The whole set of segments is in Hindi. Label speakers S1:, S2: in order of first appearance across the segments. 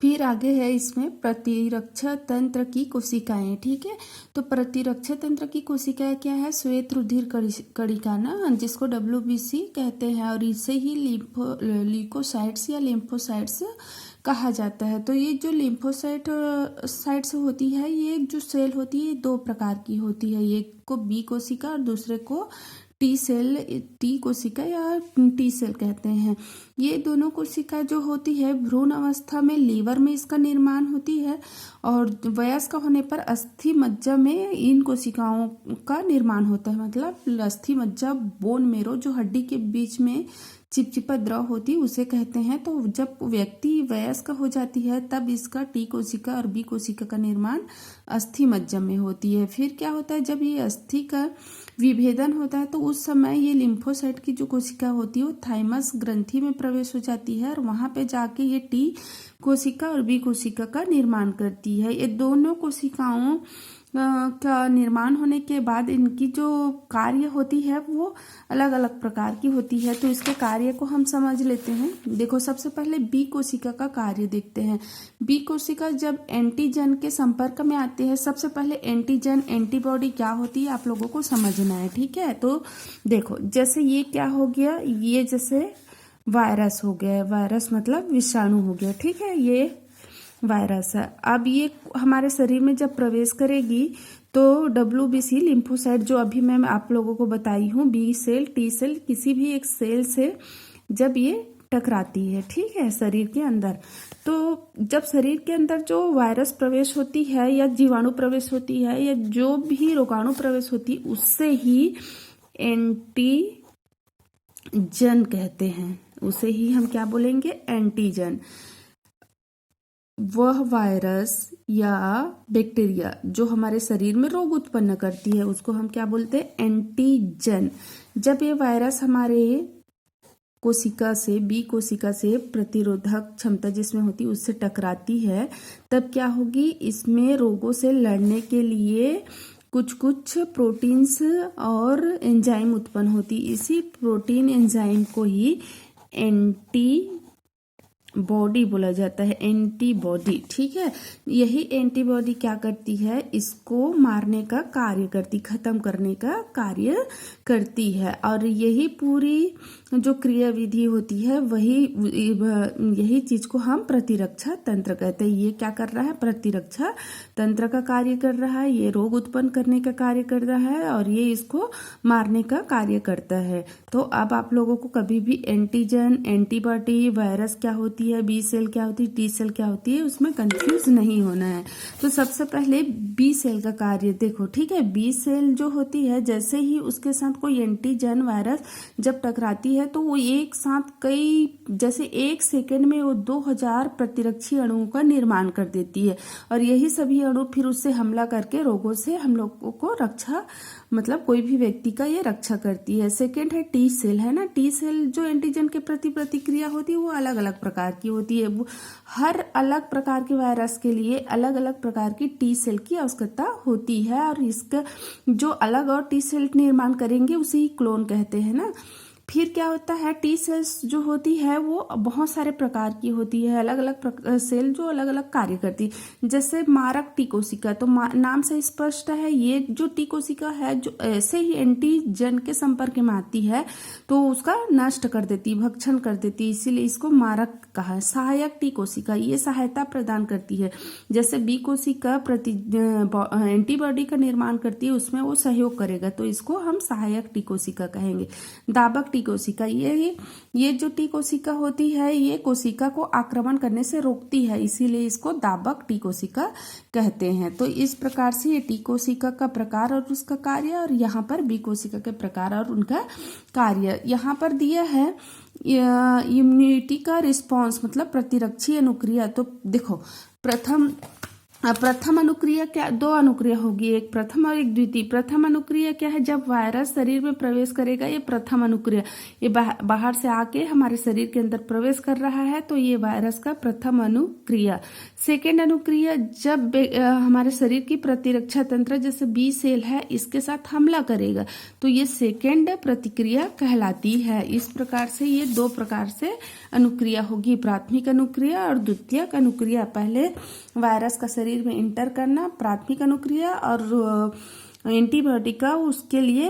S1: फिर आगे है इसमें प्रतिरक्षा तंत्र की कोशिकाएं। ठीक है, तो प्रतिरक्षा तंत्र की कोशिकाएं क्या है? श्वेत रुधिर कणिका ना, जिसको WBC कहते हैं, और इसे ही ल्यूकोसाइट्स या लिम्फोसाइट्स कहा जाता है। तो ये जो लिम्फोसाइट्स होती है, ये जो सेल होती है, दो प्रकार की होती है। एक को बी कोशिका और दूसरे को टी कोशिका या टी सेल कहते हैं। ये दोनों कोशिका जो होती है भ्रूण अवस्था में लीवर में इसका निर्माण होती है, और वयस्क होने पर अस्थि मज्जा में इन कोशिकाओं का निर्माण होता है। मतलब अस्थि मज्जा, बोन मेरो, जो हड्डी के बीच में चिपचिपा द्रव होती है, उसे कहते हैं। तो जब व्यक्ति वयस्क हो जाती है तब इसका टी कोशिका और बी कोशिका का निर्माण अस्थि मज्जा में होती है। फिर क्या होता है, जब ये अस्थि का विभेदन होता है तो उस समय ये लिम्फोसाइट की जो कोशिका होती है वो थाइमस ग्रंथि में प्रवेश हो जाती है, और वहां पे जाके ये टी कोशिका और बी कोशिका का निर्माण करती है। ये दोनों कोशिकाओं का निर्माण होने के बाद इनकी जो कार्य होती है वो अलग अलग प्रकार की होती है। तो इसके कार्य को हम समझ लेते हैं। देखो, सबसे पहले बी कोशिका का कार्य देखते हैं। बी कोशिका जब एंटीजन के संपर्क में आते हैं, सबसे पहले एंटीजन एंटीबॉडी क्या होती है आप लोगों को समझना है। ठीक है, तो देखो, जैसे ये क्या हो गया, ये जैसे वायरस हो गया, वायरस मतलब विषाणु हो गया। ठीक है, ये वायरस है। अब ये हमारे शरीर में जब प्रवेश करेगी तो WBC लिम्फोसाइट, जो अभी मैं आप लोगों को बताई हूँ, बी सेल, टी सेल, किसी भी एक सेल से जब ये टकराती है, ठीक है, शरीर के अंदर, तो जब शरीर के अंदर जो वायरस प्रवेश होती है या जीवाणु प्रवेश होती है या जो भी रोगाणु प्रवेश होती है, उससे ही एंटीजन कहते हैं। उसे ही हम क्या बोलेंगे? एंटीजन। वह वायरस या बैक्टीरिया जो हमारे शरीर में रोग उत्पन्न करती है उसको हम क्या बोलते हैं? एंटीजन। जब ये वायरस हमारे कोशिका से, बी कोशिका से, प्रतिरोधक क्षमता जिसमें होती है उससे टकराती है, तब क्या होगी? इसमें रोगों से लड़ने के लिए कुछ प्रोटीन्स और एंजाइम उत्पन्न होती। इसी प्रोटीन एंजाइम को ही एंटीबॉडी बोला जाता है, एंटीबॉडी। ठीक है, यही एंटीबॉडी क्या करती है? इसको मारने का कार्य करती, खत्म करने का कार्य करती है। और यही पूरी जो क्रिया विधि होती है यही चीज को हम प्रतिरक्षा तंत्र कहते हैं। ये क्या कर रहा है? प्रतिरक्षा तंत्र का कार्य कर रहा है। ये रोग उत्पन्न करने का कार्य कर रहा है और ये इसको मारने का कार्य करता है। तो अब आप लोगों को कभी भी एंटीजन, एंटीबॉडी, वायरस क्या होती है, बी सेल क्या होती है, टी सेल क्या होती है, उसमें कंफ्यूज नहीं होना है। तो सबसे पहले बी सेल का कार्य देखो। ठीक है, बी सेल जो होती है, जैसे ही उसके साथ कोई एंटीजन, वायरस जब टकराती है तो वो एक साथ जैसे 1 सेकेंड में वो 2000 प्रतिरक्षी अणुओं का निर्माण कर देती है, और यही सभी अणु फिर उससे हमला करके रोगों से हम लोगों को रक्षा, मतलब कोई भी व्यक्ति का ये रक्षा करती है। सेकेंड है टी सेल, है ना। टी सेल जो एंटीजन के प्रति प्रतिक्रिया होती है वो अलग अलग प्रकार की होती है। वो हर अलग प्रकार के वायरस के लिए अलग अलग प्रकार की टी सेल की आवश्यकता होती है, और इसका जो अलग और टी सेल निर्माण करेंगे उसे ही क्लोन कहते हैं ना। फिर क्या होता है? टी सेल्स जो होती है वो बहुत सारे प्रकार की होती है, अलग अलग सेल जो अलग अलग कार्य करती है। जैसे मारक टी कोशिका, तो नाम से स्पष्ट है, ये जो टी कोशिका है जो ऐसे ही एंटीजन के संपर्क में आती है तो उसका नष्ट कर देती, भक्षण कर देती, इसीलिए इसको मारक कहा है। सहायक टी कोशिका, ये सहायता प्रदान करती है। जैसे बी कोशिका एंटीबॉडी का निर्माण करती है, उसमें वो सहयोग करेगा, तो इसको हम सहायक टी कोशिका कहेंगे। दाबक टी कोशिका, ये जो टी कोशिका होती है ये कोशिका को आक्रमण करने से रोकती है, इसीलिए इसको दाबक टी कोशिका कहते हैं। तो इस प्रकार से ये टी कोशिका का प्रकार और उसका कार्य, और यहाँ पर बी कोशिका के प्रकार और उनका कार्य यहाँ पर दिया है। इम्यूनिटी का रिस्पॉन्स मतलब प्रतिरक्षी अनुक्रिया। तो देखो, प्रथम अनुक्रिया क्या? 2 अनुक्रिया होगी, एक प्रथम और एक द्वितीय। प्रथम अनुक्रिया क्या है? जब वायरस शरीर में प्रवेश करेगा, ये प्रथम अनुक्रिया, ये बाहर से आके हमारे शरीर के अंदर प्रवेश कर रहा है, तो ये वायरस का प्रथम अनुक्रिया। सेकेंड अनुक्रिया, जब हमारे शरीर की प्रतिरक्षा तंत्र जैसे बी सेल है इसके साथ हमला करेगा, तो ये सेकेंड प्रतिक्रिया कहलाती है। इस प्रकार से ये 2 प्रकार से अनुक्रिया होगी, प्राथमिक अनुक्रिया और द्वितीयक अनुक्रिया। पहले वायरस का शरीर में इंटर करना, प्राथमिक अनुक्रिया, और एंटीबॉडी का उसके लिए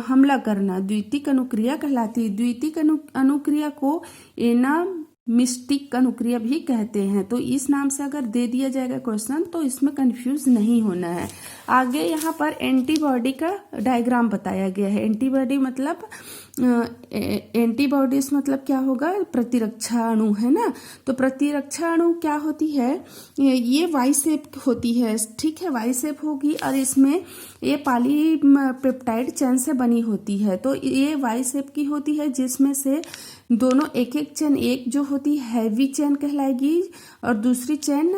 S1: हमला करना द्वितीयक अनुक्रिया कहलाती है। द्वितीयक अनुक्रिया को एनामिस्टिक अनुक्रिया भी कहते हैं। तो इस नाम से अगर दे दिया जाएगा क्वेश्चन तो इसमें कंफ्यूज नहीं होना है। आगे यहाँ पर एंटीबॉडी का डायग्राम बताया गया है। एंटीबॉडी मतलब एंटीबॉडीज मतलब क्या होगा, प्रतिरक्षा अणु, है ना। तो प्रतिरक्षा अणु क्या होती है, ये वाई शेप होती है, ठीक है, वाई शेप होगी और इसमें ये पॉलीपेप्टाइड चेन से बनी होती है। तो ये वाई शेप की होती है जिसमें से दोनों एक एक चेन, एक जो होती है हैवी चेन कहलाएगी और दूसरी चेन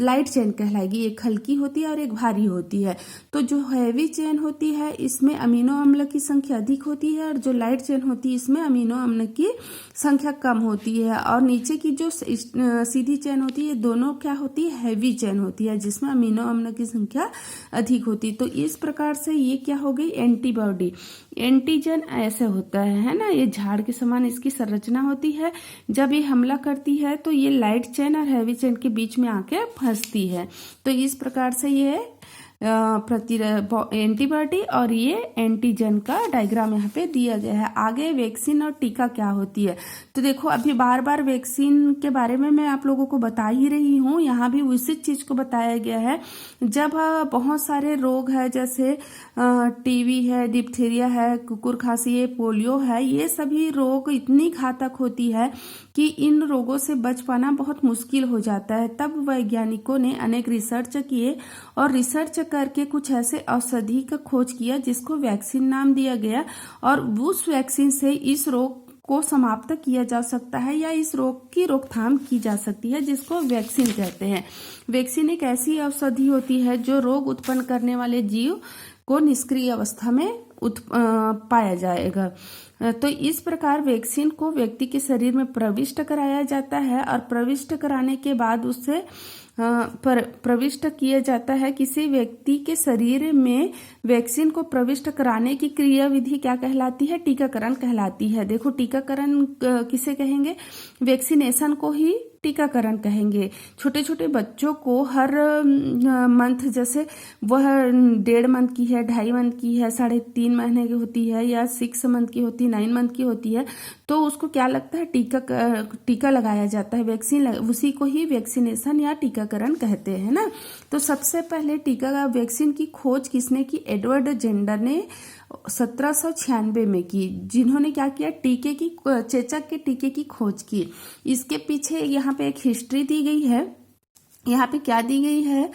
S1: लाइट चेन कहलाएगी। एक हल्की होती है और एक भारी होती है। तो जो हैवी चेन होती है इसमें अमीनो अम्ल की संख्या अधिक होती है और जो लाइट चेन होती है इसमें अमीनो अम्ल की संख्या कम होती है। और नीचे की जो सीधी चेन होती है दोनों क्या होती है, हैवी चेन होती है जिसमें अमीनो अम्ल की संख्या अधिक होती है। तो इस प्रकार से ये क्या हो गई, एंटीबॉडी। एंटीजन ऐसे होता है ना, ये झाड़ के समान इसकी संरचना होती है। जब ये हमला करती है तो ये लाइट चेन और हैवी चेन के बीच में आके फंसती है। तो इस प्रकार से ये एंटीबॉडी और ये एंटीजन का डायग्राम यहाँ पे दिया गया है। आगे वैक्सीन और टीका क्या होती है, तो देखो अभी बार बार वैक्सीन के बारे में मैं आप लोगों को बता ही रही हूँ। यहाँ भी उसी चीज को बताया गया है। जब बहुत सारे रोग है, जैसे टीबी है, डिप्थीरिया है, कुकुर खांसी है, पोलियो है, ये सभी रोग इतनी घातक होती है कि इन रोगों से बच पाना बहुत मुश्किल हो जाता है। तब वैज्ञानिकों ने अनेक रिसर्च किए और रिसर्च करके कुछ ऐसे औषधि का खोज किया जिसको वैक्सीन नाम दिया गया। और उस वैक्सीन से इस रोग को समाप्त किया जा सकता है या इस रोग की रोकथाम की जा सकती है, जिसको वैक्सीन कहते हैं। वैक्सीन एक ऐसी औषधि होती है जो रोग उत्पन्न करने वाले जीव को निष्क्रिय अवस्था में पाया जाएगा। तो इस प्रकार वैक्सीन को व्यक्ति के शरीर में प्रविष्ट कराया जाता है और प्रविष्ट कराने के बाद उससे प्रविष्ट किया जाता है किसी व्यक्ति के शरीर में। वैक्सीन को प्रविष्ट कराने की क्रियाविधि क्या कहलाती है, टीकाकरण कहलाती है। देखो टीकाकरण किसे कहेंगे, वैक्सीनेशन को ही टीकाकरण कहेंगे। छोटे छोटे बच्चों को हर मंथ, जैसे वह 1.5 मंथ की है, 2.5 मंथ की है, 3.5 महीने की होती है या 6 मंथ की होती है, 9 मंथ की होती है, तो उसको क्या लगता है, टीका लगाया जाता है, वैक्सीन उसी को ही वैक्सीनेशन या टीकाकरण कहते हैं ना। तो सबसे पहले टीका वैक्सीन की खोज किसने की, एडवर्ड जेंडर ने 1796 में की, जिन्होंने क्या किया, चेचक के टीके की खोज की। इसके पीछे यहाँ पे एक हिस्ट्री दी गई है। यहाँ पे क्या दी गई है,